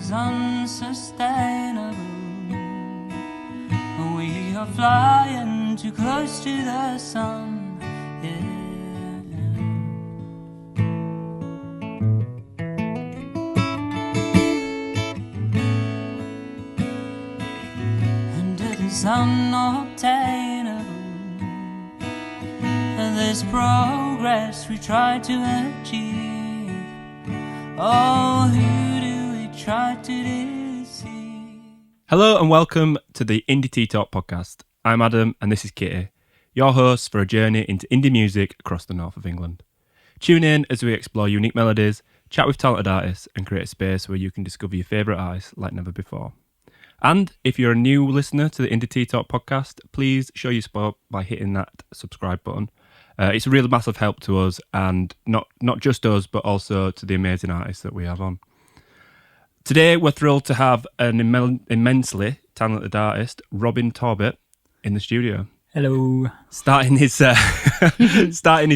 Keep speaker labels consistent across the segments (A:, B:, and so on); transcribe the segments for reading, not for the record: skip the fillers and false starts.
A: is unsustainable. We are flying too close to the sun. Yeah. And it is unobtainable. This progress we try to achieve. Oh, who do we try to deceive?
B: Hello and welcome to the Indie Tea Talk podcast. I'm Adam and this is Kitty, your host for a journey into indie music across the north of England. Tune in as we explore unique melodies, chat with talented artists and create a space where you can discover your favourite artists like never before. And if you're a new listener to the Indie Tea Talk podcast, please show your support by hitting that subscribe button. It's a real massive help to us, and not just us, but also to the amazing artists that we have on. Today, we're thrilled to have an immensely talented artist, Robin Torbitt, in the studio.
C: Hello.
B: Starting his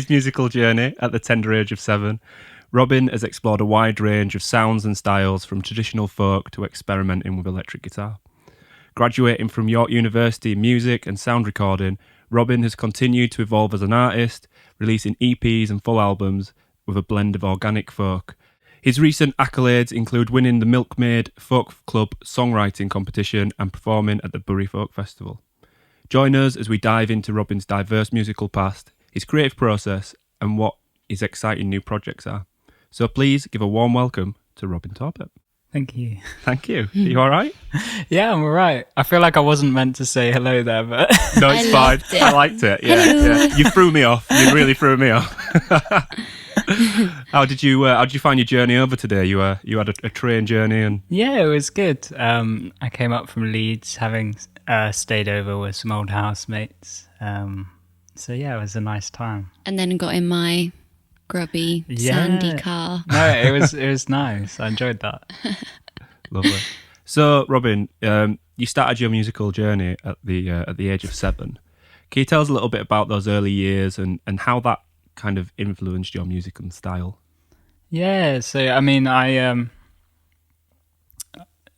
B: musical journey at the tender age of 7, Robin has explored a wide range of sounds and styles, from traditional folk to experimenting with electric guitar. Graduating from York University in music and sound recording, Robin has continued to evolve as an artist, releasing EPs and full albums with a blend of organic folk. His recent accolades include winning the Milkmaid Folk Club Songwriting competition and performing at the Bury Folk Festival. Join us as we dive into Robin's diverse musical past, his creative process, and what his exciting new projects are. So please give a warm welcome to Robin Torbitt.
C: Thank you.
B: Thank you. Are you all right?
C: Yeah, I'm all right. I feel like I wasn't meant to say hello there, but...
B: No, it's fine. I liked it. Yeah. You threw me off. You really threw me off. How did you find your journey over today? You had a train journey and...
C: Yeah, it was good. I came up from Leeds, having stayed over with some old housemates. So yeah, it was a nice time.
D: And then got in my grubby, sandy car.
C: No, it was nice. I enjoyed that.
B: Lovely. So, Robin, you started your musical journey at the age of 7. Can you tell us a little bit about those early years and how that kind of influenced your music and style?
C: Yeah, so I mean,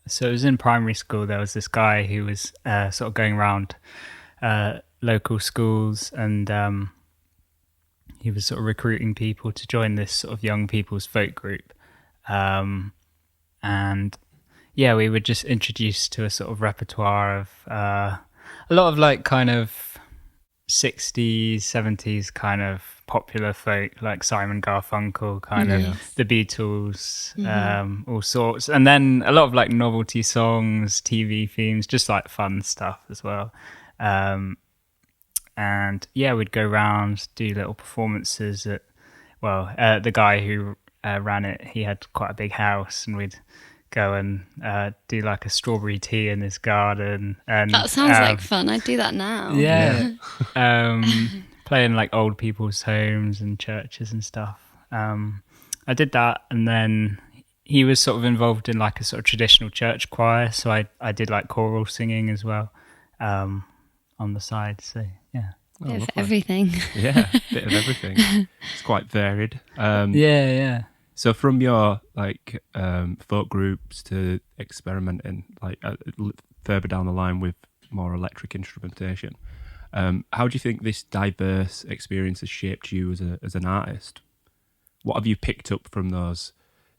C: so it was in primary school. There was this guy who was sort of going around local schools, and he was sort of recruiting people to join this sort of young people's folk group. And yeah, we were just introduced to a sort of repertoire of a lot of like kind of 60s, 70s kind of popular folk, like Simon Garfunkel, kind of the Beatles, all sorts. And then a lot of like novelty songs, TV themes, just like fun stuff as well. And yeah, we'd go around, do little performances at, the guy who ran it, he had quite a big house, and we'd go and do like a strawberry tea in his garden. And
D: that sounds like fun. I'd do that now.
C: Yeah. Play in like old people's homes and churches and stuff. I did that, and then he was sort of involved in like a sort of traditional church choir, so I did like choral singing as well on the side. So yeah.
D: Bit of everything.
B: Yeah, bit of everything. It's quite varied.
C: Yeah.
B: So from your like folk groups to experimenting, like further down the line with more electric instrumentation, how do you think this diverse experience has shaped you as an artist? What have you picked up from those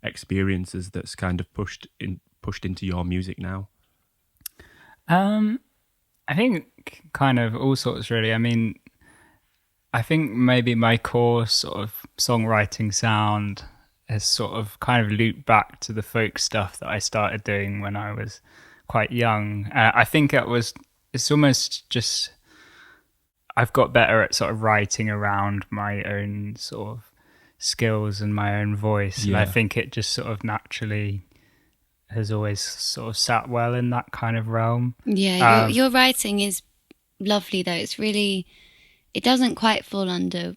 B: experiences that's kind of pushed into your music now?
C: I think kind of all sorts, really. I mean, I think maybe my core sort of songwriting sound has sort of kind of looped back to the folk stuff that I started doing when I was quite young. I think it's almost just, I've got better at sort of writing around my own sort of skills and my own voice. Yeah. And I think it just sort of naturally has always sort of sat well in that kind of realm.
D: Yeah, your writing is lovely though. It's really, it doesn't quite fall under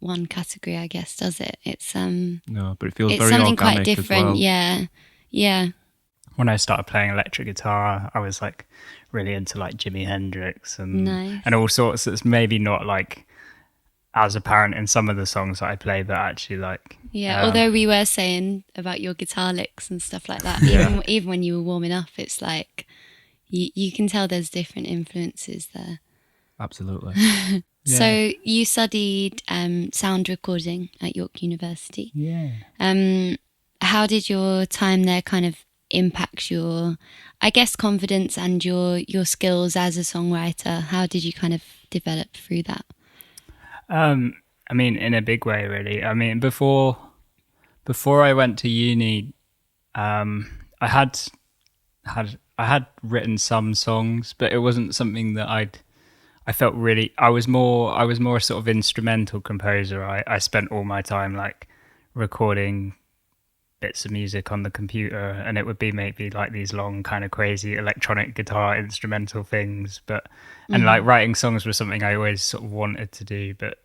D: one category, I guess, does it? It's
B: no, but it feels
D: it's
B: very
D: something
B: organic
D: quite different.
B: as well.
D: Yeah.
C: When I started playing electric guitar, I was like really into like Jimi Hendrix and all sorts. That's maybe not like as apparent in some of the songs that I play, but actually like
D: although we were saying about your guitar licks and stuff like that, even when you were warming up, it's like you can tell there's different influences there.
B: Absolutely.
D: So you studied sound recording at York University. How did your time there kind of impact your, I guess, confidence and your skills as a songwriter? How did you kind of develop through that?
C: I mean, in a big way, really. I mean, before I went to uni, I had written some songs, but it wasn't something that I felt really. I was more a sort of instrumental composer. I spent all my time like recording bits of music on the computer, and it would be maybe like these long kind of crazy electronic guitar instrumental things, but and like writing songs was something I always sort of wanted to do, but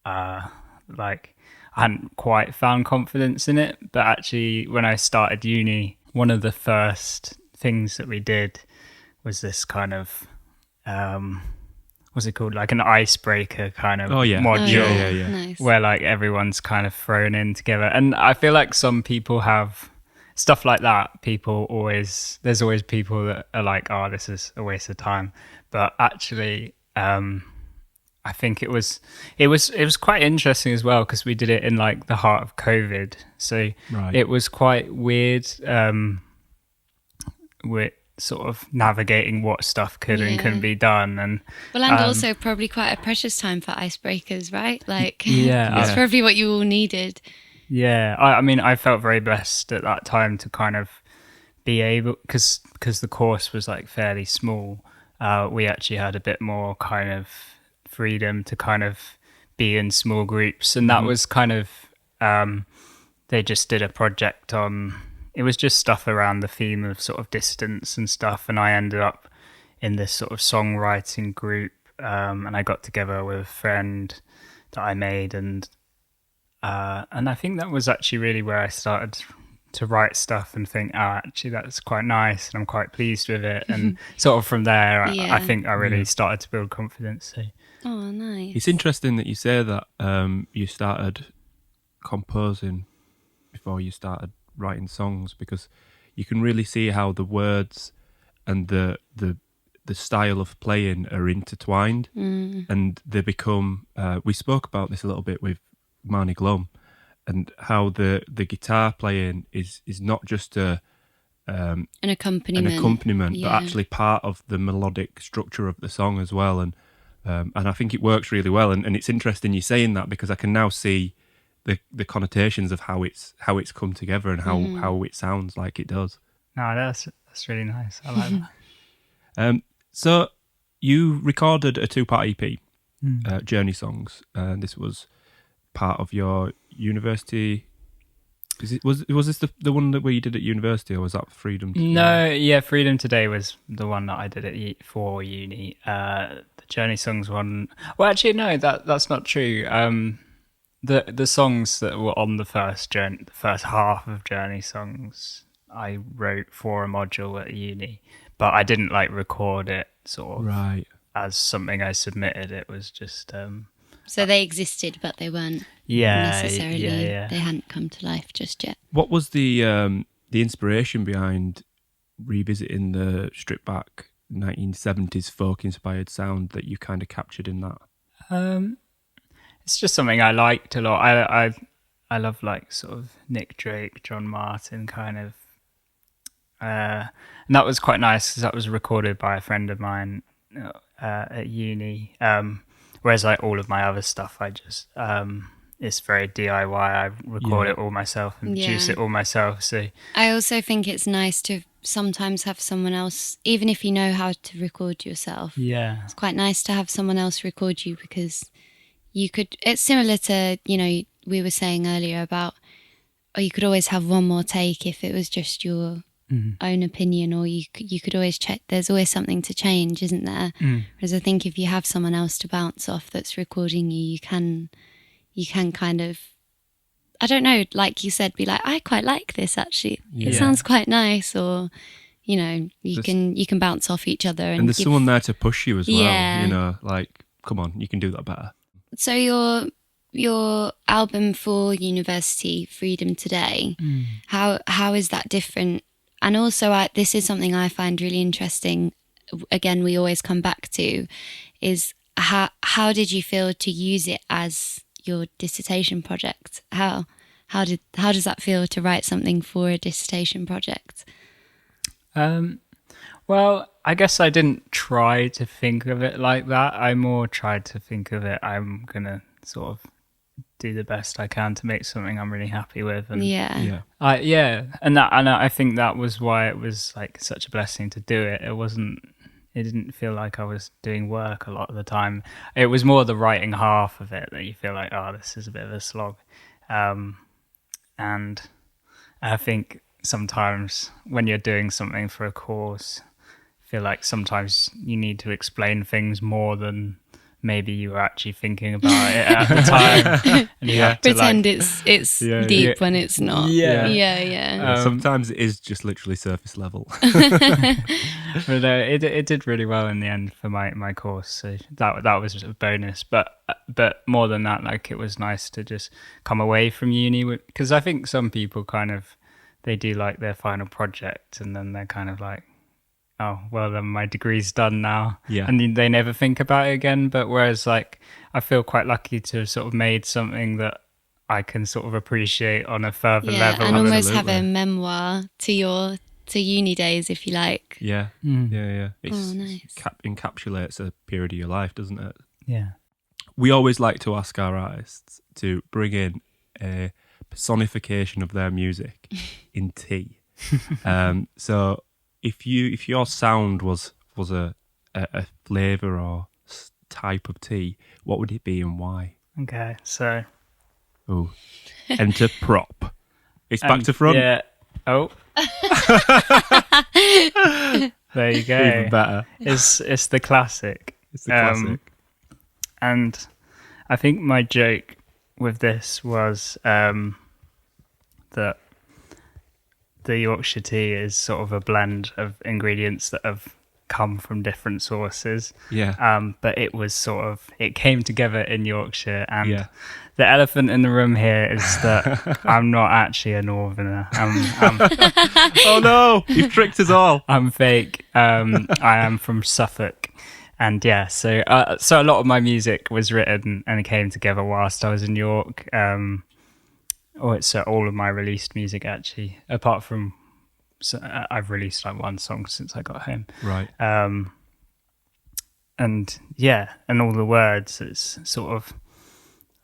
C: like I hadn't quite found confidence in it. But actually when I started uni, one of the first things that we did was this kind of what's it called, like an icebreaker kind of module
D: Nice.
C: where like everyone's kind of thrown in together. And I feel like some people have stuff like that. There's always people that are like, oh, this is a waste of time. But actually I think it was quite interesting as well, because we did it in like the heart of COVID, so it was quite weird with sort of navigating what stuff could and couldn't be done, and
D: also probably quite a precious time for icebreakers, right? Like it's probably what you all needed.
C: I mean I felt very blessed at that time to kind of be able, because the course was like fairly small, we actually had a bit more kind of freedom to kind of be in small groups, and that was kind of they just did a project on, it was just stuff around the theme of sort of distance and stuff, and I ended up in this sort of songwriting group, and I got together with a friend that I made, and I think that was actually really where I started to write stuff and think, actually that's quite nice and I'm quite pleased with it, and sort of from there I think I really started to build confidence. So.
D: Oh, nice.
B: It's interesting that you say that you started composing before you started writing songs, because you can really see how the words and the style of playing are intertwined, and they become. We spoke about this a little bit with Marnie Glum, and how the guitar playing is not just an accompaniment, but actually part of the melodic structure of the song as well, and I think it works really well. And it's interesting you saying that, because I can now see the connotations of how it's come together and how it sounds like it does.
C: No, that's really nice. I like that.
B: So you recorded a 2-part EP, Journey Songs, and this was part of your university. Was this the one that where you did at university, or was that Freedom Today?
C: No, Freedom Today was the one that I did for uni. The Journey Songs one. Well, actually, no, that's not true. The songs that were on the first half of Journey Songs, I wrote for a module at uni, but I didn't like record it sort of as something I submitted. It was just.
D: So they existed, but they weren't necessarily. They hadn't come to life just yet.
B: What was the inspiration behind revisiting the stripped back 1970s folk inspired sound that you kind of captured in that?
C: It's just something I liked a lot. I love like sort of Nick Drake, John Martin kind of, and that was quite nice because that was recorded by a friend of mine at uni. Whereas like all of my other stuff, I just it's very DIY. I record it all myself and produce it all myself. So
D: I also think it's nice to sometimes have someone else, even if you know how to record yourself. Yeah, it's quite nice to have someone else record you, because you could. It's similar to, you know, we were saying earlier about, or you could always have one more take if it was just your own opinion, or you could always check. There's always something to change, isn't there? Whereas I think if you have someone else to bounce off that's recording you, you can kind of, I don't know, like you said, be like, I quite like this actually. It sounds quite nice, or you know, you can bounce off each other, and
B: there's someone there to push you as well. You know, like, come on, you can do that better.
D: So your album for university, Freedom Today, how is that different? And also, this is something I find really interesting. Again, we always come back to is how did you feel to use it as your dissertation project? How does that feel to write something for a dissertation project?
C: Well, I guess I didn't try to think of it like that. I more tried to think of it, I'm gonna sort of do the best I can to make something I'm really happy with. And
D: Yeah.
C: And I think that was why it was like such a blessing to do it. It didn't feel like I was doing work a lot of the time. It was more the writing half of it that you feel like, oh, this is a bit of a slog. And I think sometimes when you're doing something for a course, I feel like sometimes you need to explain things more than maybe you were actually thinking about it at the time. And you have to
D: pretend it's deep when it's not. Yeah.
B: Sometimes it is just literally surface level.
C: But it did really well in the end for my course, so that was a bonus. But more than that, like, it was nice to just come away from uni, because I think some people kind of, they do like their final project and then they're kind of like, oh, well, then my degree's done now.
B: Yeah.
C: And they never think about it again. But whereas, like, I feel quite lucky to have sort of made something that I can sort of appreciate on a further level.
D: And almost have a memoir to uni days, if you like.
B: Yeah. Yeah.
D: Nice.
B: Encapsulates a period of your life, doesn't it?
C: Yeah.
B: We always like to ask our artists to bring in a personification of their music in tea. So if your sound was a flavour or type of tea, what would it be and why?
C: Okay, so...
B: Oh, enter prop. It's back to front.
C: Yeah. Oh. There you go.
B: Even better.
C: It's the classic.
B: It's the classic.
C: And I think my joke with this was that the Yorkshire tea is sort of a blend of ingredients that have come from different sources.
B: Yeah.
C: But it came together in Yorkshire, and the elephant in the room here is that I'm not actually a northerner.
B: Oh no, you've tricked us all.
C: I'm fake. I am from Suffolk. And yeah, so a lot of my music was written and it came together whilst I was in York. It's all of my released music, actually, apart from I've released like one song since I got home.
B: Right.
C: And yeah, and all the words, it's sort of,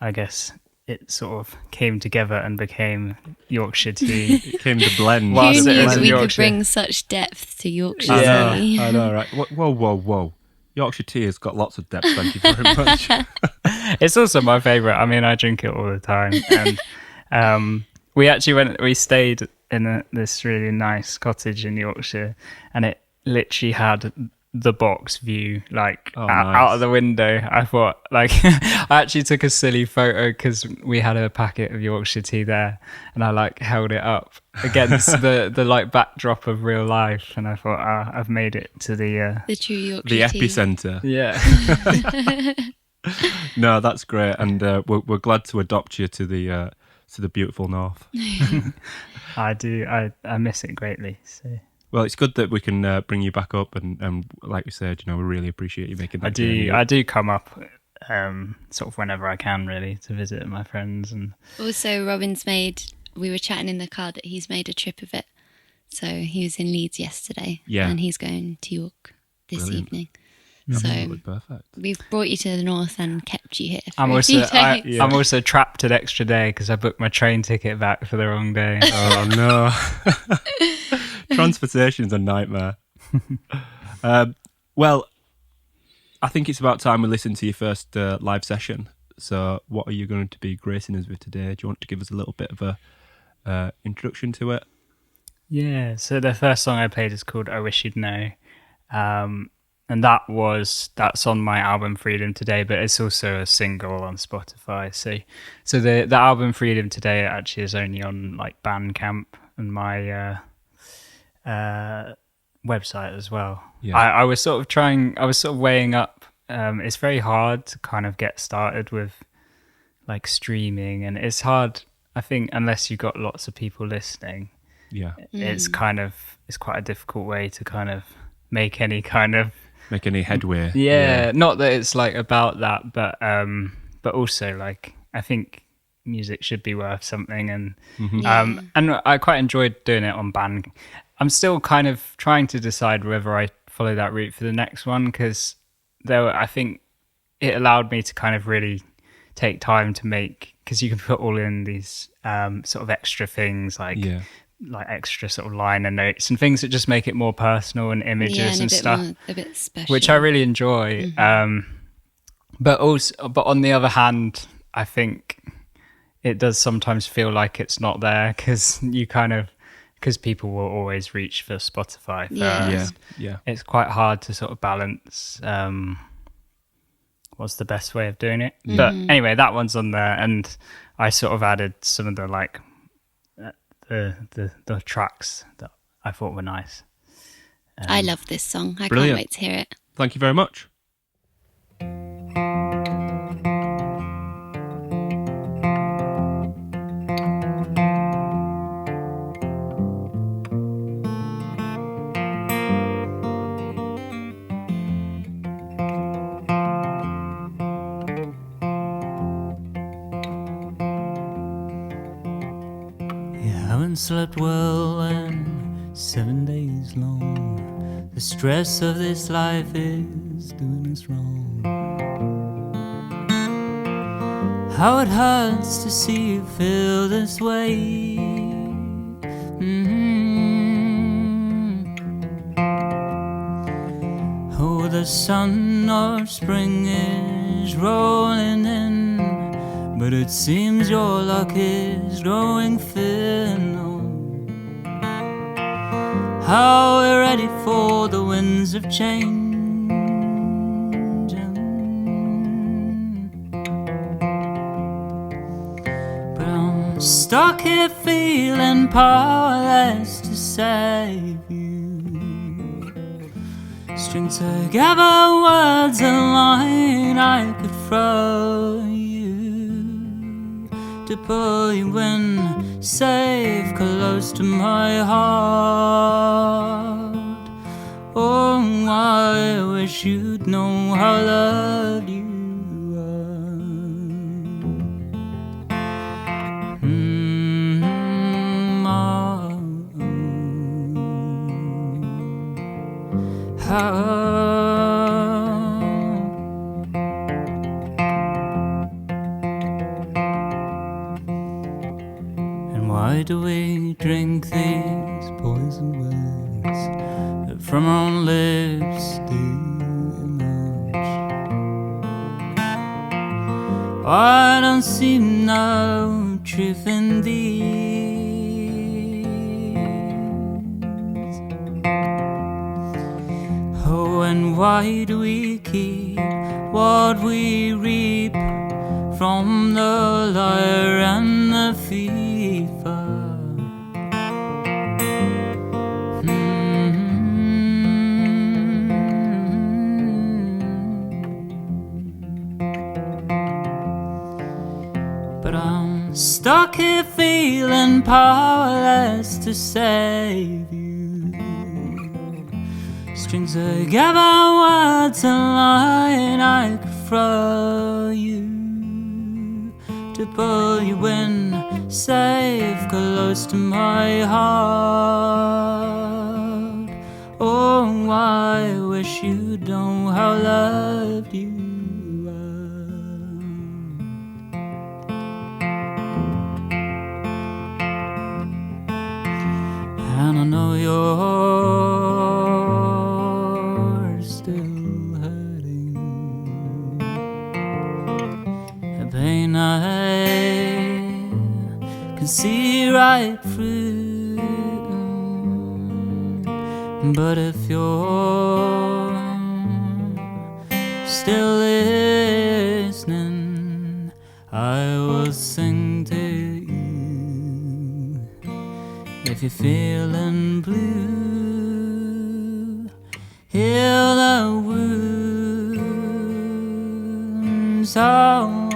C: I guess, it sort of came together and became Yorkshire tea.
B: It came to blend.
D: Who knew that we could bring such depth to Yorkshire tea?
B: I know, right? Whoa. Yorkshire tea has got lots of depth, thank you very much.
C: It's also my favourite. I mean, I drink it all the time. And we stayed in this really nice cottage in Yorkshire, and it literally had the box view, like out of the window. I thought, like, I actually took a silly photo because we had a packet of Yorkshire tea there, and I like held it up against the like backdrop of real life, and I thought, I've made it to the
D: true Yorkshire tea.
B: Epicenter.
C: Yeah.
B: No, that's great, and we're glad to adopt you to the beautiful north.
C: I do. I miss it greatly. So.
B: Well, it's good that we can bring you back up, and like we said, we really appreciate you making that journey.
C: I do come up sort of whenever I can, really, to visit my friends. And
D: also, we were chatting in the car that he's made a trip of it. So he was in Leeds yesterday, and he's going to York this evening. So
B: perfect.
D: We've brought you to the north and kept you here for
C: I'm
D: a few days.
C: I'm also trapped an extra day because I booked my train ticket back for the wrong day.
B: Oh no. Transportation's a nightmare. Well, I think it's about time we listen to your first live session. So what are you going to be gracing us with today? Do you want to give us a little bit of a introduction to it?
C: Yeah, so the first song I played is called I Wish You'd Know. And that's on my album Freedom Today, but it's also a single on Spotify. So the album Freedom Today actually is only on like Bandcamp and my website as well. Yeah. I was sort of weighing up it's very hard to kind of get started with like streaming, and it's hard, I think, unless you've got lots of people listening.
B: Yeah.
C: It's quite a difficult way to kind of make any
B: headway.
C: Yeah, not that it's like about that, but also like I think music should be worth something, and and I quite enjoyed doing it on Band. I'm still kind of trying to decide whether I follow that route for the next one, because I think it allowed me to kind of really take time to make, because you can put all in these sort of extra things like extra sort of liner notes and things that just make it more personal, and images and stuff,
D: a bit special,
C: which I really enjoy. But on the other hand, I think it does sometimes feel like it's not there, because people will always reach for Spotify first.
B: Yeah.
C: It's quite hard to sort of balance what's the best way of doing it. But anyway, that one's on there, and I sort of added some of the like the tracks that I thought were nice.
D: I love this song. I
B: Brilliant.
D: can't wait to hear it.
B: Thank you very much.
A: Slept well and 7 days long. The stress of this life is doing us wrong. How it hurts to see you feel this way. Oh, the sun of spring is rolling in, but it seems your luck is growing thin. How we're ready for the winds of change. But I'm stuck here feeling powerless to save you. String together words in line I could throw you, to pull you in, safe, close to my heart. Oh, I wish you'd know how loved you are. And why do we drink these poison words that from our own lips do emerge? I don't see no truth in these. Oh, and why do we keep what we reap from the liar and the FIFA? But I'm stuck here feeling powerless to save you. Strings together, words in line I could throw you, to pull you in, safe, close to my heart. Oh, I wish you'd know how loved you are. And I know you're still hurting, a pain I can see right through. But if you're still listening, I will sing to you. If you're feeling blue, heal the wound. song.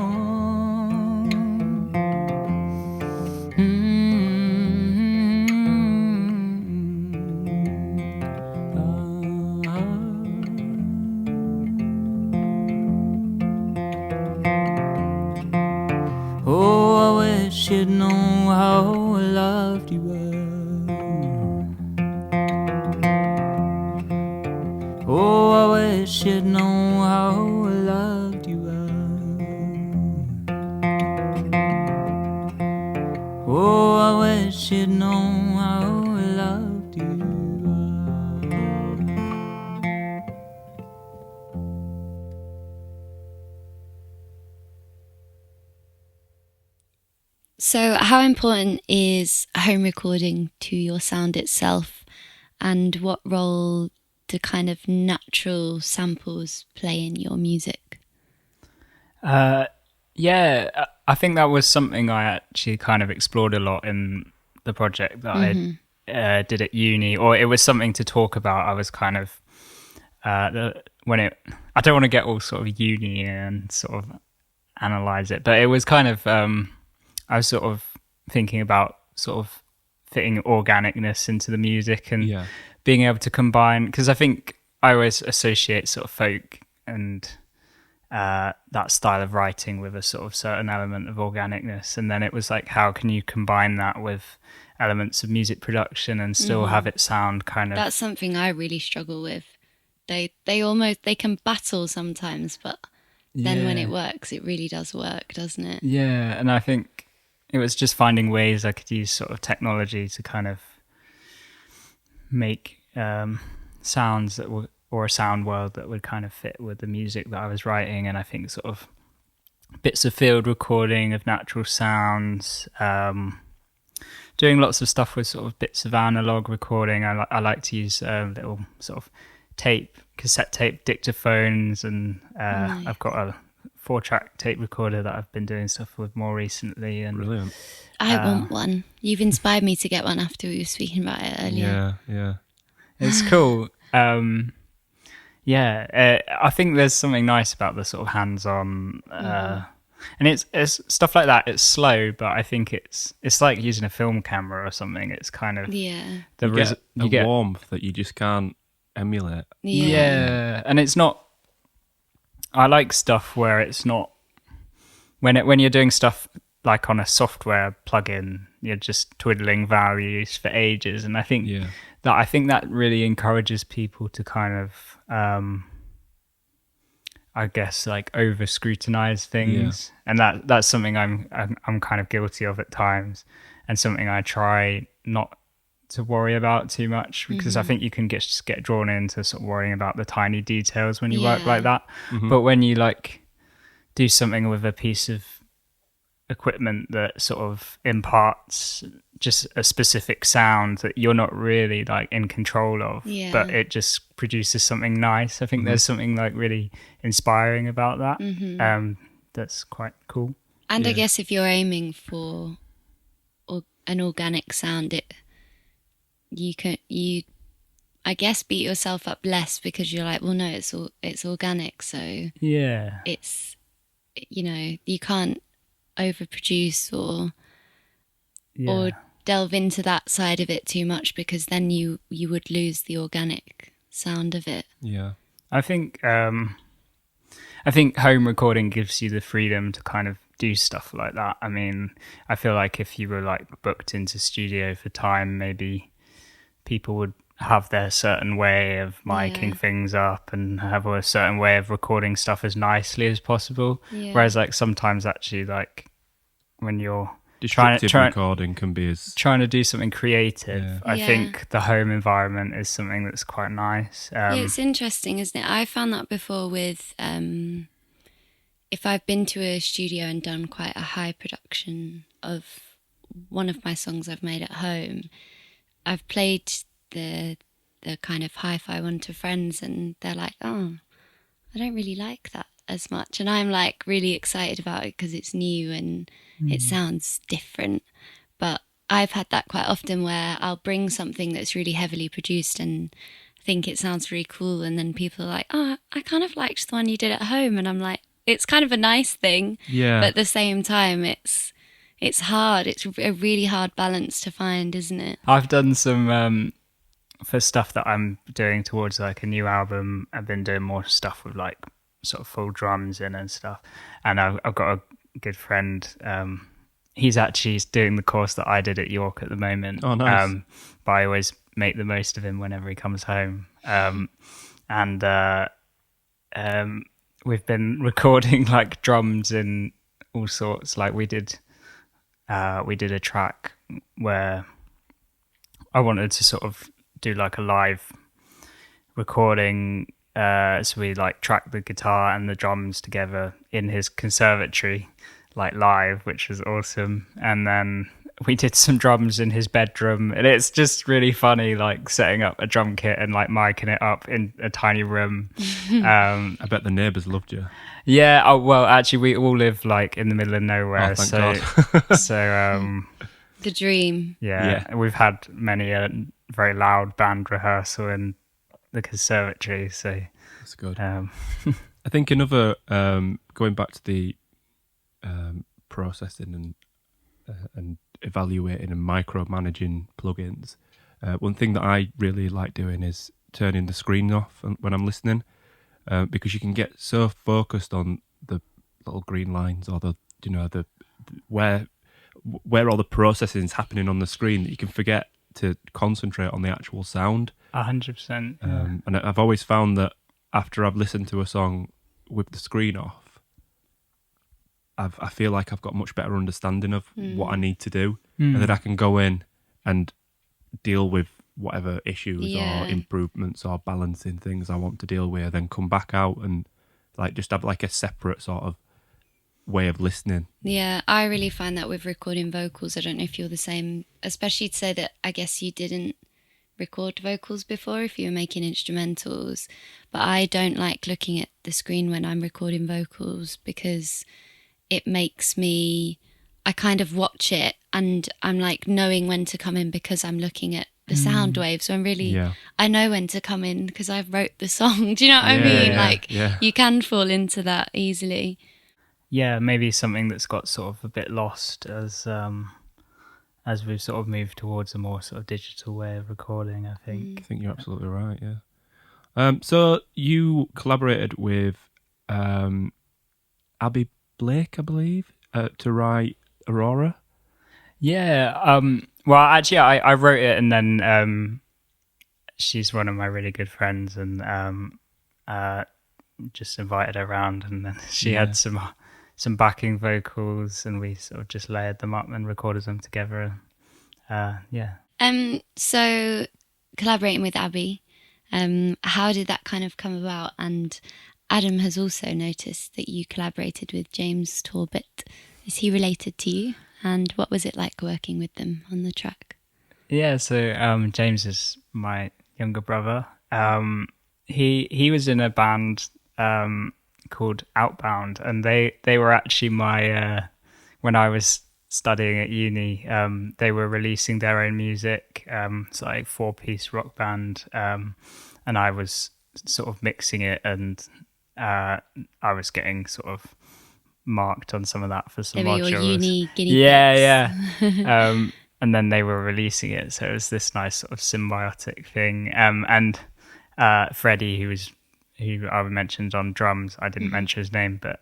A: Oh, I wish you'd know how I loved you well. Oh, I wish you'd know how I loved you well. Oh, I wish you'd know how I loved you well.
D: So, how important is home recording to your sound itself, and what role do kind of natural samples play in your music?
C: Yeah, I think that was something I actually kind of explored a lot in the project that I did at uni, or it was something to talk about. I was kind of I don't want to get all sort of uni and sort of analyze it, but it was kind of I was sort of thinking about sort of fitting organicness into the music and being able to combine, because I think I always associate sort of folk and that style of writing with a sort of certain element of organicness, and then it was like, how can you combine that with elements of music production and still have it sound kind of...
D: That's something I really struggle with. They can battle sometimes, but then when it works, it really does work, doesn't it?
C: Yeah, and I think it was just finding ways I could use sort of technology to kind of make sounds that were, or a sound world that would kind of fit with the music that I was writing. And I think sort of bits of field recording of natural sounds, doing lots of stuff with sort of bits of analog recording. I like to use little sort of cassette tape dictaphones, and I've got a 4-track tape recorder that I've been doing stuff with more recently. And
B: brilliant.
D: I want one. You've inspired me to get one after we were speaking about it earlier.
B: Yeah.
C: It's cool. I think there's something nice about the sort of hands-on, and it's stuff like that. It's slow, but I think it's like using a film camera or something. It's kind of
B: you get warmth that you just can't emulate.
C: Yeah, and it's not. I like stuff where it's not when you're doing stuff like on a software plugin, you're just twiddling values for ages, and I think that really encourages people to kind of I guess like over scrutinize things, and that's something I'm kind of guilty of at times, and something I try not to worry about too much, because I think you can get drawn into sort of worrying about the tiny details when you work like that. But when you like do something with a piece of equipment that sort of imparts just a specific sound that you're not really like in control of, but it just produces something nice, I think there's something like really inspiring about that. That's quite cool.
D: And I guess if you're aiming for an organic sound, you I guess beat yourself up less, because you're like, well, no, it's organic, so it's, you can't overproduce or delve into that side of it too much, because then you would lose the organic sound of it.
C: I think home recording gives you the freedom to kind of do stuff like that. I mean, I feel like if you were like booked into studio for time, maybe people would have their certain way of miking things up and have a certain way of recording stuff as nicely as possible. Whereas like sometimes actually like when you're
B: recording can be as
C: trying to do something creative, I think the home environment is something that's quite nice.
D: It's interesting, isn't it? I found that before with if I've been to a studio and done quite a high production of one of my songs I've made at home, I've played the kind of hi-fi one to friends, and they're like, oh, I don't really like that as much, and I'm like really excited about it because it's new and it sounds different. But I've had that quite often where I'll bring something that's really heavily produced and think it sounds really cool, and then people are like, oh, I kind of liked the one you did at home, and I'm like, it's kind of a nice thing.
B: Yeah.
D: But at the same time, it's hard. It's a really hard balance to find, isn't it?
C: I've done some for stuff that I'm doing towards like a new album. I've been doing more stuff with like sort of full drums in and stuff. And I've got a good friend. He's actually doing the course that I did at York at the moment.
B: Oh, nice.
C: But I always make the most of him whenever he comes home. We've been recording like drums in all sorts. Like we did a track where I wanted to sort of do like a live recording. So we like tracked the guitar and the drums together in his conservatory, like live, which was awesome. And then we did some drums in his bedroom, and it's just really funny, like setting up a drum kit and like miking it up in a tiny room.
B: I bet the neighbours loved you.
C: Yeah. Oh, well, actually, we all live like in the middle of nowhere.
B: Oh, thank God.
C: So
D: The dream.
C: yeah, we've had many a very loud band rehearsal in the conservatory. So
B: That's good.
C: um,
B: I think another, going back to the processing and evaluating and micromanaging plugins, one thing that I really like doing is turning the screen off when I'm listening, because you can get so focused on the little green lines or the where all the processing is happening on the screen that you can forget to concentrate on the actual sound.
C: 100%.
B: And I've always found that after I've listened to a song with the screen off, I feel like I've got a much better understanding of what I need to do, and that I can go in and deal with whatever issues or improvements or balancing things I want to deal with, then come back out and like just have like a separate sort of way of listening.
D: Yeah, I really find that with recording vocals. I don't know if you're the same, especially to say that I guess you didn't record vocals before if you were making instrumentals, but I don't like looking at the screen when I'm recording vocals because it makes me, I kind of watch it and I'm like knowing when to come in because I'm looking at the sound waves. So I'm really, I know when to come in because I wrote the song. Do you know what I mean? You can fall into that easily.
C: Yeah, maybe something that's got sort of a bit lost as we've sort of moved towards a more sort of digital way of recording, I think.
B: I think you're absolutely right, yeah. So you collaborated with Abby Blake, I believe, to write Aurora?
C: Yeah, well, actually, I wrote it and then she's one of my really good friends and just invited her around and then she had some backing vocals and we sort of just layered them up and recorded them together.
D: So collaborating with Abby, how did that kind of come about? And Adam has also noticed that you collaborated with James Torbitt. Is he related to you? And what was it like working with them on the track?
C: Yeah, so James is my younger brother. He was in a band called Outbound, and they were actually my when I was studying at uni, they were releasing their own music. It's like a 4-piece rock band, and I was sort of mixing it, and I was getting sort of marked on some of that for some
D: they were
C: modules.
D: Your uni guinea
C: yeah. And then they were releasing it, so it was this nice sort of symbiotic thing. And Freddie, who I mentioned on drums, I didn't mention his name, but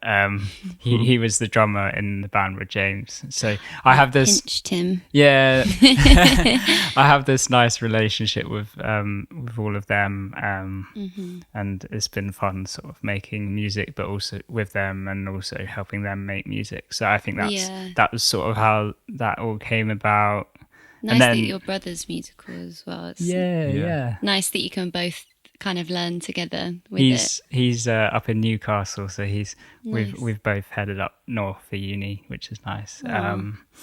C: he was the drummer in the band with James. So I have this
D: pinched him.
C: Yeah, I have this nice relationship with all of them, and it's been fun sort of making music, but also with them and also helping them make music. So I think that was sort of how that all came about.
D: Nice that your brother's musical as well. It's
C: yeah.
D: Nice that you can both kind of learn together with it.
C: He's up in Newcastle, so
D: nice.
C: we've both headed up north for uni, which is nice.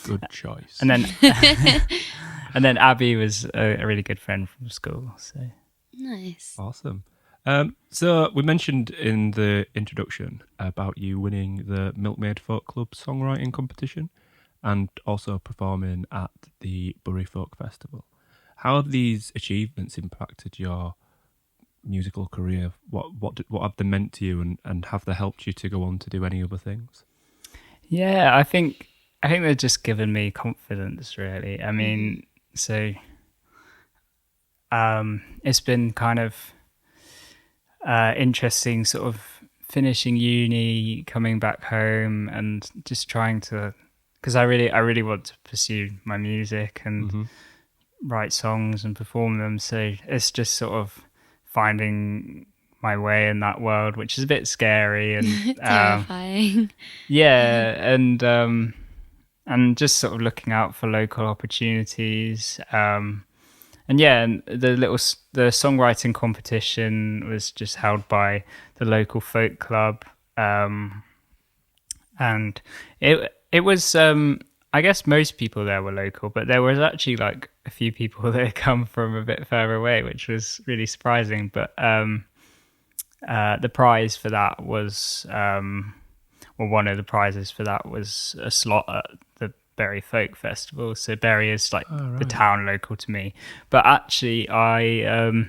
B: Good choice.
C: And then and then Abby was a really good friend from school. So
D: nice,
B: awesome. So we mentioned in the introduction about you winning the Milkmaid Folk Club songwriting competition and also performing at the Bury Folk Festival. How have these achievements impacted your musical career? What have they meant to you, and have they helped you to go on to do any other things?
C: Yeah, I think they've just given me confidence, really. I mean, so it's been kind of interesting, sort of finishing uni, coming back home, and just trying to, because I really want to pursue my music and write songs and perform them. So it's just sort of finding my way in that world, which is a bit scary and
D: terrifying.
C: Yeah, and just sort of looking out for local opportunities. And the songwriting competition was just held by the local folk club, and it was. I guess most people there were local, but there was actually like a few people that had come from a bit further away, which was really surprising. But the prize for that was, one of the prizes for that was a slot at the Bury Folk Festival. So Bury is like the town local to me. But actually, I,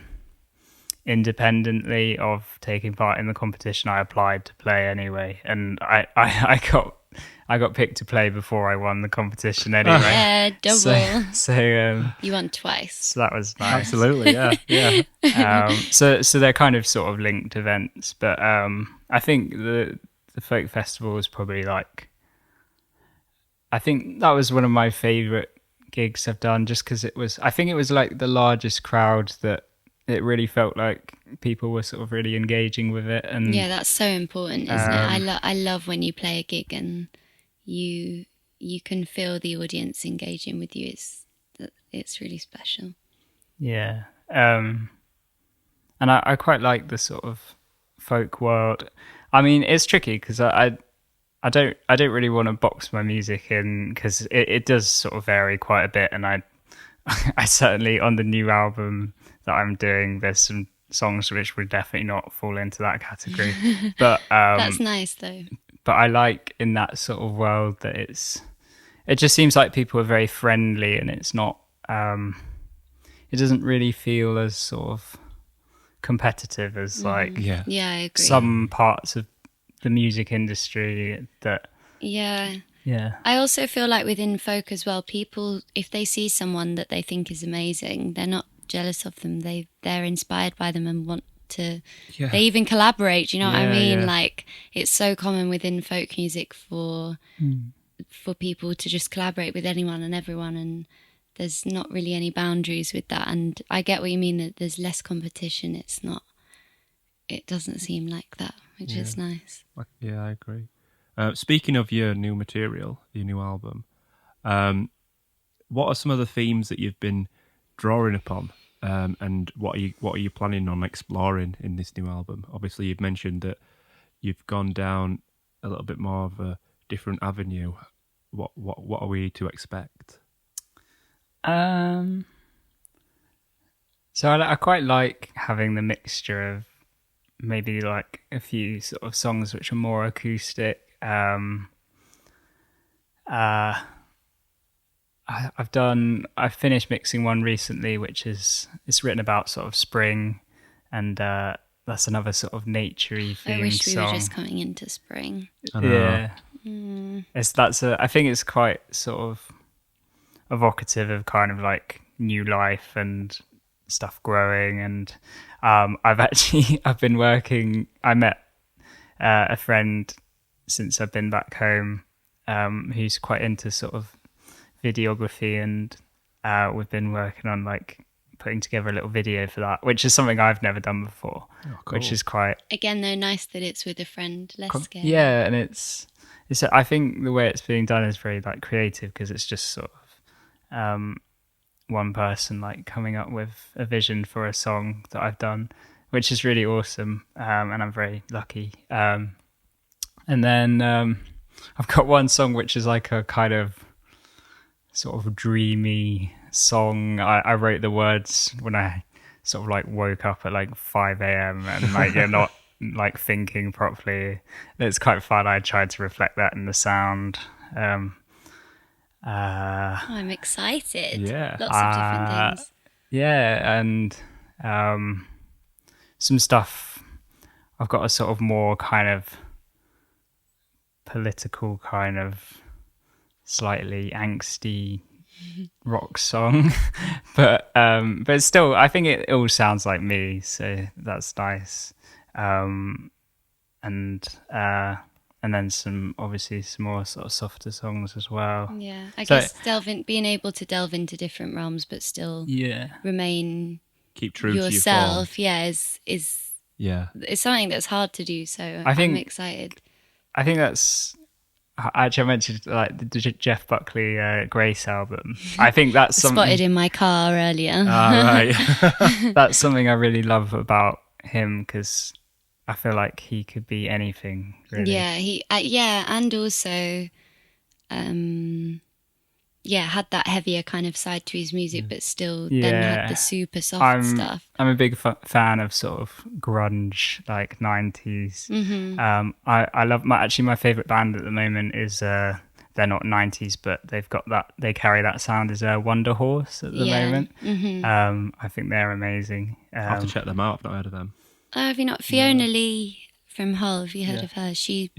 C: independently of taking part in the competition, I applied to play anyway, and I got picked to play before I won the competition anyway.
D: Yeah, double.
C: So
D: you won twice.
C: So that was nice.
B: Absolutely, yeah.
C: So they're kind of sort of linked events, but I think the folk festival was probably like, I think that was one of my favorite gigs I've done, just because I think it was like the largest crowd, that it really felt like people were sort of really engaging with it. And
D: yeah, that's so important, isn't it? I love when you play a gig and you can feel the audience engaging with you. It's really special.
C: Yeah. And I quite like the sort of folk world. I mean, it's tricky because I don't really want to box my music in, because it does sort of vary quite a bit, and I certainly, on the new album that I'm doing, there's some songs which would definitely not fall into that category. But
D: that's nice though.
C: But I like in that sort of world that it just seems like people are very friendly, and it's not it doesn't really feel as sort of competitive as like
D: I agree.
C: some parts of the music industry that
D: yeah I also feel like within folk as well, people, if they see someone that they think is amazing, they're not jealous of them, they're inspired by them and want to they even collaborate, you know what I mean? Like, it's so common within folk music for people to just collaborate with anyone and everyone, and there's not really any boundaries with that. And I get what you mean, that there's less competition. It doesn't seem like that, which is nice.
B: Yeah, I agree. Speaking of your new material, your new album, what are some of the themes that you've been drawing upon, and what are you planning on exploring in this new album? Obviously, you've mentioned that you've gone down a little bit more of a different avenue. What are we to expect?
C: So I quite like having the mixture of maybe like a few sort of songs which are more acoustic. I've finished mixing one recently, which it's written about sort of spring, and that's another sort of naturey themed song.
D: I wish we were just coming into spring.
C: Yeah. I think it's quite sort of evocative of kind of like new life and stuff growing. And I've been working. I met a friend since I've been back home, who's quite into sort of videography, and we've been working on like putting together a little video for that, which is something I've never done before. Oh, cool. Which is quite,
D: again though, nice that it's with a friend, less scary.
C: Yeah, and it's I think the way it's being done is very like creative, because it's just sort of one person like coming up with a vision for a song that I've done, which is really awesome, and I'm very lucky. And then I've got one song which is like a kind of sort of dreamy song. I wrote the words when I sort of like woke up at like 5 a.m. and like you're not like thinking properly. It's quite fun. I tried to reflect that in the sound.
D: I'm excited.
B: Yeah.
D: Lots of different things.
C: Yeah, and some stuff. I've got a sort of more kind of political, kind of slightly angsty rock song, but still, I think it all sounds like me, so that's nice. And then some more sort of softer songs as well.
D: Yeah, I guess being able to delve into different realms, but still remain
B: keep true
D: yourself.
B: To your form.
D: It's something that's hard to do. So I'm excited.
C: I think that's actually I mentioned like the Jeff Buckley Grace album. I think that's something
D: spotted in my car earlier.
B: Right.
C: That's something I really love about him because I feel like he could be anything. Really.
D: Yeah, and also, had that heavier kind of side to his music, but still then had the super soft stuff.
C: I'm a big fan of sort of grunge, like 90s.
D: Mm-hmm.
C: I love my favorite band at the moment is they're not 90s, but they carry that sound as a Wonder Horse at the moment.
D: Mm-hmm.
C: I think they're amazing.
B: I'll have to check them out. I've not heard of them.
D: Have you not? Fiona Lee from Hull, have you heard of her? She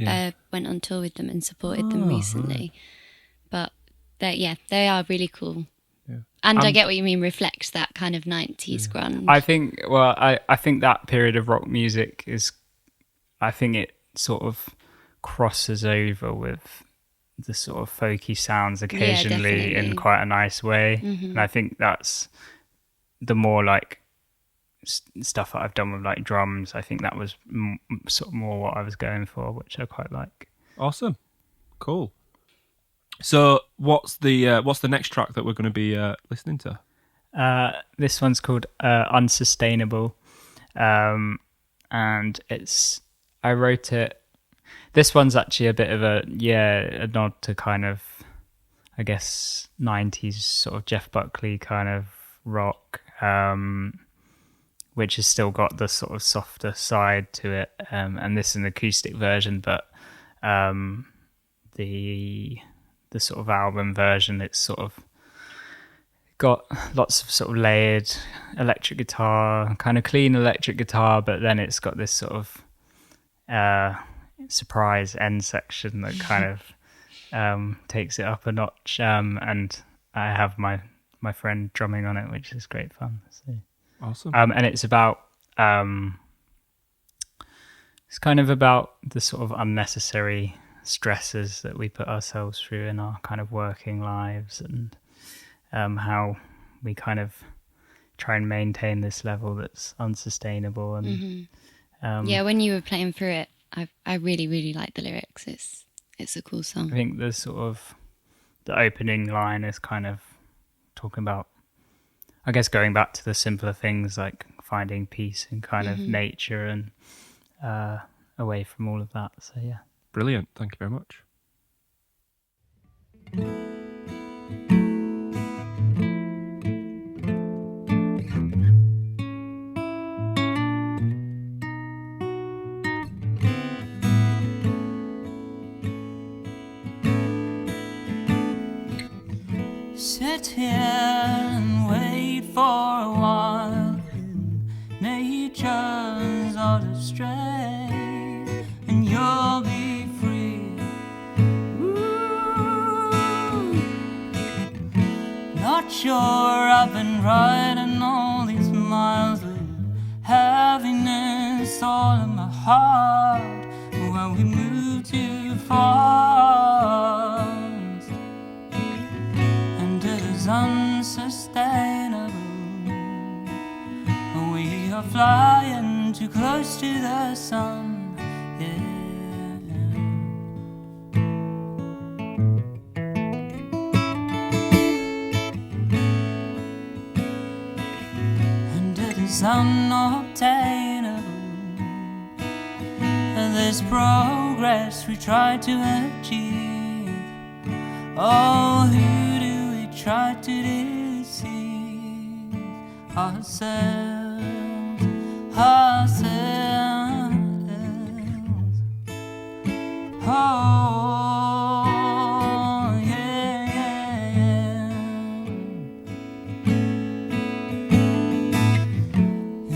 D: went on tour with them and supported them recently. Right. But they are really cool. Yeah. And I get what you mean, reflects that kind of 90s grunge.
C: I think that period of rock music I think it sort of crosses over with the sort of folky sounds occasionally in quite a nice way. Mm-hmm. And I think that's the more like stuff that I've done with like drums. I think that was sort of more what I was going for, which I quite like.
B: Awesome, cool. So what's the next track that we're going to be listening to?
C: This one's called Unsustainable, and I wrote it. This one's actually a bit of a nod to kind of, I guess, 90s sort of Jeff Buckley kind of rock, which has still got the sort of softer side to it. And this is an acoustic version, but the sort of album version, it's sort of got lots of sort of layered electric guitar, kind of clean electric guitar, but then it's got this sort of surprise end section that kind of takes it up a notch. And I have my friend drumming on it, which is great fun. So.
B: Awesome.
C: And it's about it's kind of about the sort of unnecessary stresses that we put ourselves through in our kind of working lives, and how we kind of try and maintain this level that's unsustainable. And
D: when you were playing through it, I really, really like the lyrics. It's a cool song.
C: I think the sort of the opening line is kind of talking about, I guess, going back to the simpler things like finding peace in kind of nature and away from all of that. So yeah.
B: Brilliant. Thank you very much.
A: Sit here and wait for a while. Nature's out of stray, and you'll be free. Ooh. Not sure I've been riding all these miles with heaviness all in my heart. When we move too fast, and it is unsustainable. We are flying too close to the sun, and it is unobtainable. This progress we try to achieve. Oh, who do we try to deceive? Ourselves. Oh, yeah.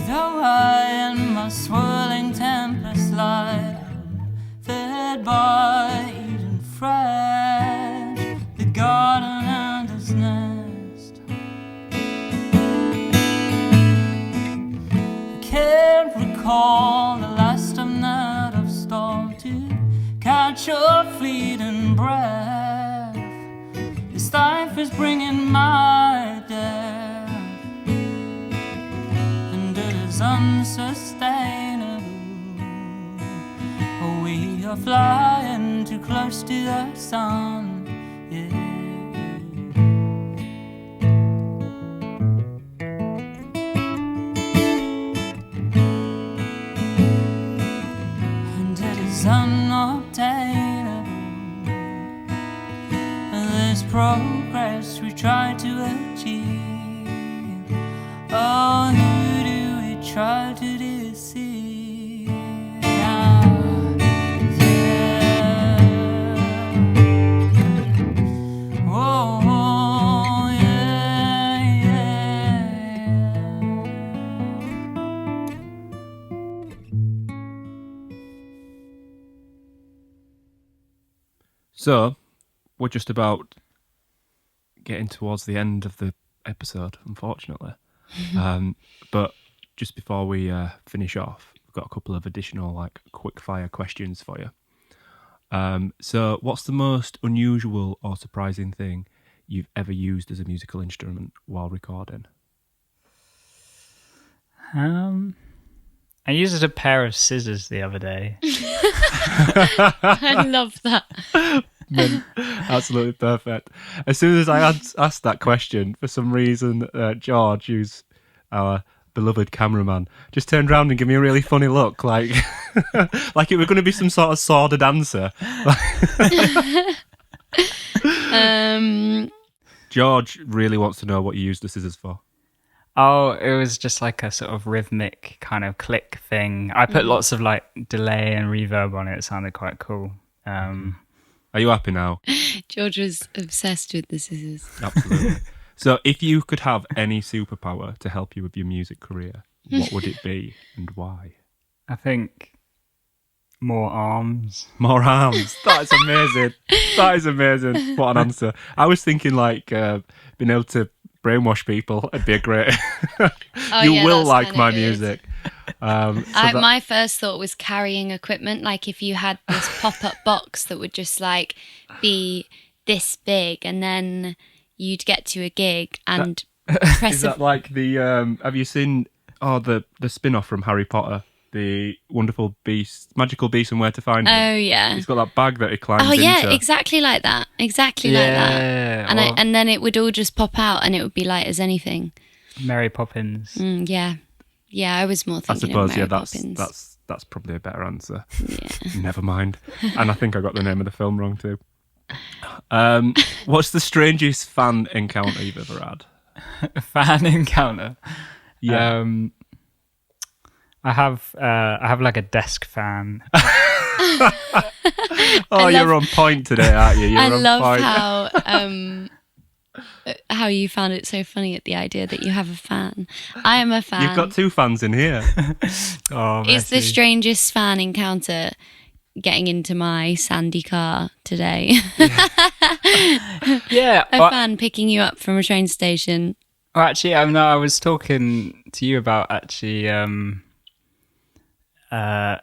A: Though I and my recall the last time that I've stopped to catch your fleeting breath. This life is bringing my death, and it is unsustainable. Oh, we are flying too close to the sun, yeah. Unobtainable. This progress we try to achieve. Oh, who do we try to deceive? Yeah. Oh, yeah, yeah.
B: So, we're just about getting towards the end of the episode, unfortunately. But just before we finish off, we've got a couple of additional quick fire questions for you. So, what's the most unusual or surprising thing you've ever used as a musical instrument while recording?
C: I used a pair of scissors the other day.
D: I love that.
B: Absolutely perfect. As soon as I asked that question, for some reason, George, who's our beloved cameraman, just turned around and gave me a really funny look, like like it were going to be some sort of sordid answer. George really wants to know what you used the scissors for.
C: Oh, it was just like a sort of rhythmic kind of click thing. I put lots of delay and reverb on it. It sounded quite cool.
B: Are you happy now?
D: George was obsessed with the scissors.
B: Absolutely. So if you could have any superpower to help you with your music career, what would it be and why?
C: I think more arms.
B: More arms. That's amazing. That is amazing. What an answer. I was thinking being able to brainwash people would be a great... You will like my music.
D: My first thought was carrying equipment. Like if you had this pop-up box that would just be this big, and then you'd get to a gig and press.
B: Is that like the? Have you seen the spin-off from Harry Potter, the Wonderful Beast, Magical Beast, and Where to Find Him?
D: Oh yeah,
B: he's got that bag that he climbs into.
D: Oh yeah, exactly like that. Exactly like that. And then it would all just pop out, and it would be light as anything.
C: Mary Poppins.
D: Yeah. Yeah, I was more thinking
B: I suppose,
D: of Mary Poppins.
B: That's probably a better answer.
D: Yeah.
B: Never mind. And I think I got the name of the film wrong too. What's the strangest fan encounter you've ever had?
C: A fan encounter?
B: Yeah.
C: I have like a desk fan.
B: You're on point today, aren't you?
D: I love how you found it so funny at the idea that you have a fan. I am a fan.
B: You've got two fans in here.
D: It's the strangest fan encounter getting into my Sandy car today.
C: Yeah.
D: A fan picking you up from a train station.
C: Well, actually, I was talking to you about and I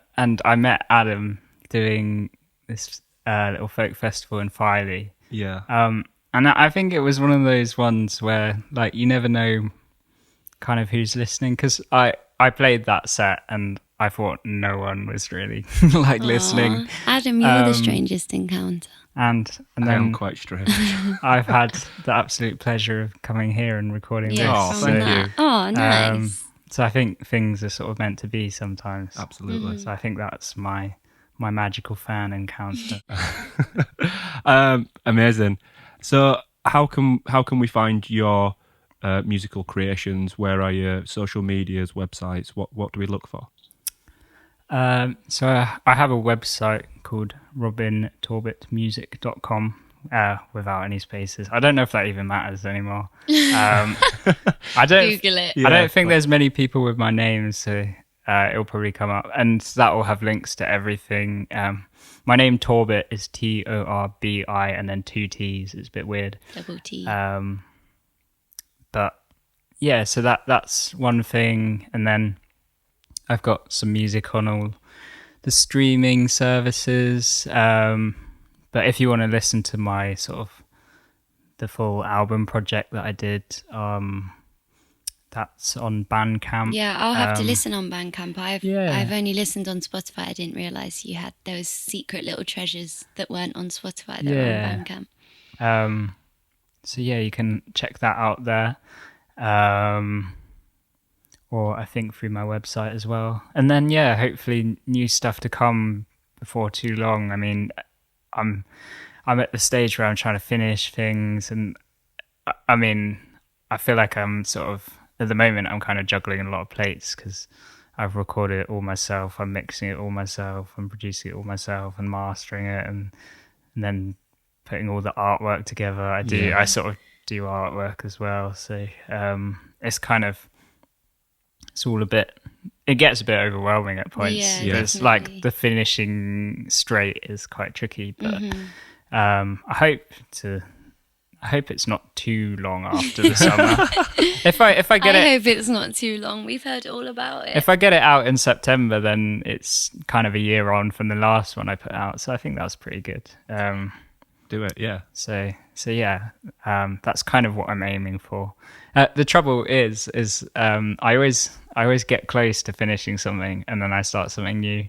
C: met Adam doing this little folk festival in Filey.
B: Yeah.
C: And I think it was one of those ones where you never know kind of who's listening, because I played that set and I thought no one was really listening.
D: Adam, you're the strangest encounter.
C: And then
B: I am quite strange.
C: I've had the absolute pleasure of coming here and recording this.
B: Thank you.
D: Oh, nice.
C: So I think things are sort of meant to be sometimes.
B: Absolutely.
C: So I think that's my magical fan encounter.
B: Amazing. So how can we find your musical creations? Where are your social medias, websites? What do we look for?
C: So I have a website called robintorbittmusic.com without any spaces. I don't know if that even matters anymore. I don't
D: Google it.
C: I don't think there's many people with my name, so it'll probably come up, and that will have links to everything. My name Torbitt is Torbi and then 2 T's. It's a bit weird.
D: Double T.
C: But yeah, so that's one thing, and then I've got some music on all the streaming services. But if you want to listen to my sort of the full album project that I did, that's on Bandcamp.
D: Yeah, I'll have to listen on Bandcamp. I've only listened on Spotify. I didn't realise you had those secret little treasures that weren't on Spotify that were on Bandcamp.
C: So yeah, you can check that out there. Or I think through my website as well. And then yeah, hopefully new stuff to come before too long. I mean, I'm at the stage where I'm trying to finish things, and I mean, I feel like I'm sort of at the moment I'm kind of juggling a lot of plates because I've recorded it all myself, I'm mixing it all myself, I'm producing it all myself, and mastering it, and then putting all the artwork together. I sort of do artwork as well, so it's kind of, it's all it gets a bit overwhelming at points.
D: Yeah,
C: It's like the finishing straight is quite tricky, but I hope it's not too long after the summer. If I
D: hope it's not too long. We've heard all about it.
C: If I get it out in September, then it's kind of a year on from the last one I put out. So I think that's pretty good.
B: Do it, yeah.
C: So yeah, that's kind of what I'm aiming for. The trouble is I always get close to finishing something and then I start something new.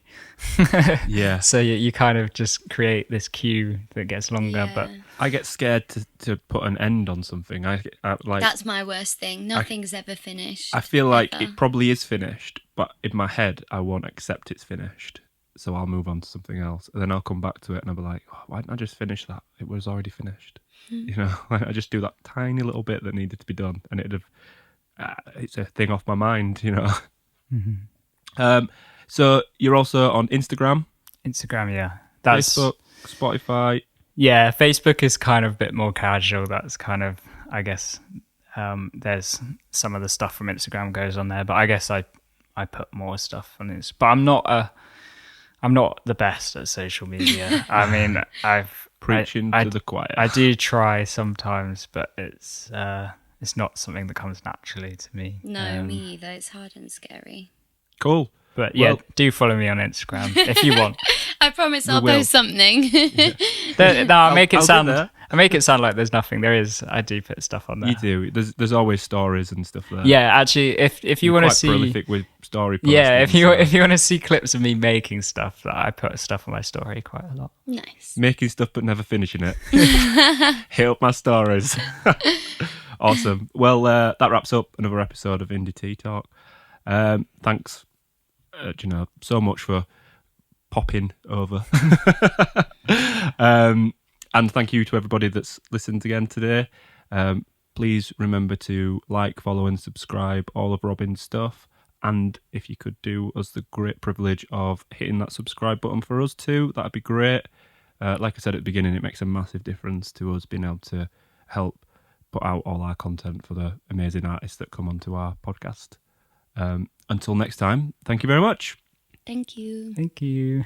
B: Yeah.
C: So you kind of just create this queue that gets longer. But
B: I get scared to put an end on something. I like,
D: that's my worst thing. Nothing's ever finished.
B: I feel like
D: ever.
B: it probably is finished, but in my head I won't accept it's finished. So I'll move on to something else, and then I'll come back to it and I'll be like, oh, why didn't I just finish that? It was already finished. You know, I just do that tiny little bit that needed to be done, and it'd have it's a thing off my mind, you know. So you're also on Instagram,
C: yeah, that's
B: Facebook, Spotify.
C: Yeah, Facebook is kind of a bit more casual. That's kind of, I guess, there's some of the stuff from Instagram goes on there, but I guess I put more stuff on this. But I'm not the best at social media. I mean,
B: Preaching to the choir.
C: I do try sometimes, but it's not something that comes naturally to me.
D: No, me either. It's hard and scary.
B: Cool.
C: But yeah, do follow me on Instagram if you want.
D: I promise I'll post something.
C: I make it sound like there's nothing. There is. I do put stuff on there.
B: You do. There's always stories and stuff there.
C: Yeah, actually, if you want to see,
B: prolific with story posting.
C: Yeah, if you want to see clips of me making stuff, I put stuff on my story quite a lot.
D: Nice.
B: Making stuff but never finishing it. Hit up my stories. Awesome. Well, that wraps up another episode of Indie Tea Talk. Thanks, so much for popping over. And thank you to everybody that's listened again today. Please remember to like, follow and subscribe all of Robin's stuff. And if you could do us the great privilege of hitting that subscribe button for us too, that'd be great. Like I said at the beginning, it makes a massive difference to us being able to help put out all our content for the amazing artists that come onto our podcast. Until next time, thank you very much.
D: Thank you.
C: Thank you.